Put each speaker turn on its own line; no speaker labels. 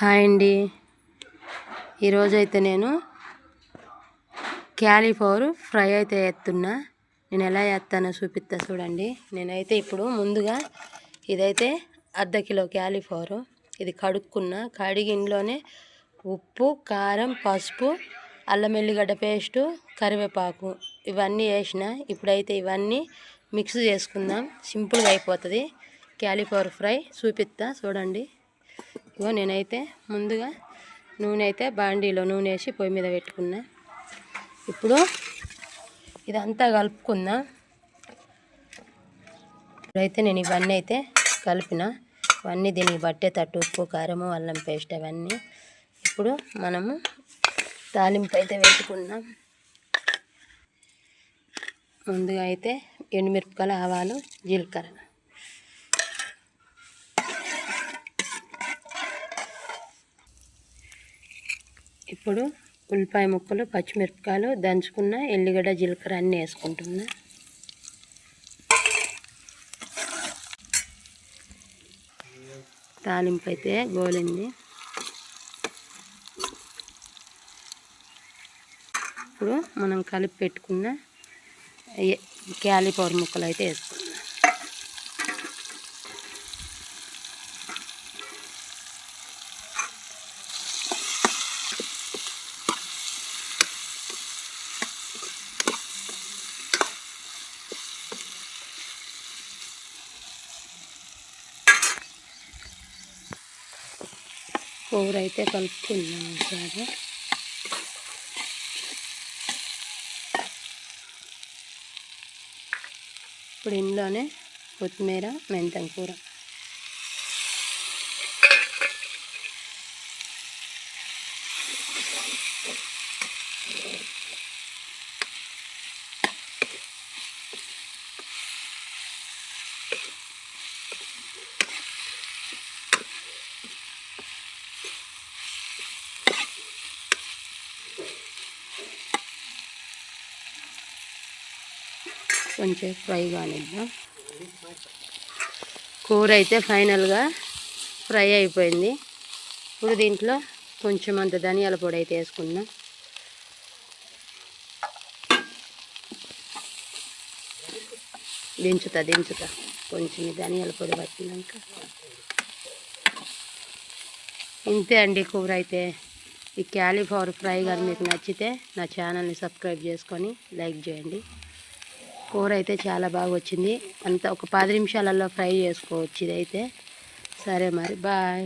Hi అండి. ఈరోజైతే నేను క్యాలీఫ్లవర్ ఫ్రై అయితే చేస్తున్నా. నేను ఎలా చేస్తానో చూపిస్తా చూడండి. నేనైతే ఇప్పుడు ముందుగా ఇదైతే అర్ధ కిలో క్యాలీఫ్లవర్ ఇది కడిగి ఇంట్లోనే ఉప్పు, కారం, పసుపు, అల్లం ఎల్లిగడ్డ పేస్టు, కరివేపాకు ఇవన్నీ వేసిన. ఇప్పుడైతే ఇవన్నీ మిక్స్ చేసుకుందాం. సింపుల్గా అయిపోతుంది క్యాలీఫ్లవర్ ఫ్రై. చూపిస్తా చూడండి. ఇగో నేనైతే ముందుగా నూనె అయితే బాండీలో నూనె వేసి పొయ్యి మీద పెట్టుకున్నా. ఇప్పుడు ఇదంతా కలుపుకుందాం. ఇప్పుడైతే నేను ఇవన్నీ అయితే కలిపిన. ఇవన్నీ దీనికి పట్టేటట్టు ఉప్పు, కారము, అల్లం పేస్ట్ అవన్నీ. ఇప్పుడు మనము తాలింపు అయితే పెట్టుకుందాం. ముందుగా అయితే ఎండుమిరపకాయలు, ఆవాలు, జీలకర్ర, ఇప్పుడు ఉల్లిపాయ ముక్కలు, పచ్చిమిరపకాయలు, దంచుకున్న ఎల్లిగడ్డ, జీలకర్ర అన్నీ వేసుకుంటున్నా. తాలింపు అయితే గోలింది. ఇప్పుడు మనం కలిపి పెట్టుకున్న క్యాలీఫ్లవర్ ముక్కలు అయితే వేసుకుందాం. కూర అయితే కలుపుకున్నాం ఒకసారి. ఇప్పుడు ఇందులోనే కొత్తిమీర, మెంతం కూర, కొంచెం ఫ్రై కానిద్దాం. కూర అయితే ఫైనల్గా ఫ్రై అయిపోయింది. ఇప్పుడు దీంట్లో కొంచెం అంత ధనియాల పొడి అయితే వేసుకుందాం. దించుతా కొంచెం ధనియాల పొడి పట్టినాక. ఇంతే అండి కూర అయితే. ఈ క్యాలీఫ్లవర్ ఫ్రై కానీ మీకు నచ్చితే నా ఛానల్ని సబ్స్క్రైబ్ చేసుకొని లైక్ చేయండి. కూర అయితే చాలా బాగా వచ్చింది. అంతా ఒక 10 నిమిషాలలో ఫ్రై చేసుకోవచ్చు ఇదైతే. సరే మరి బాయ్.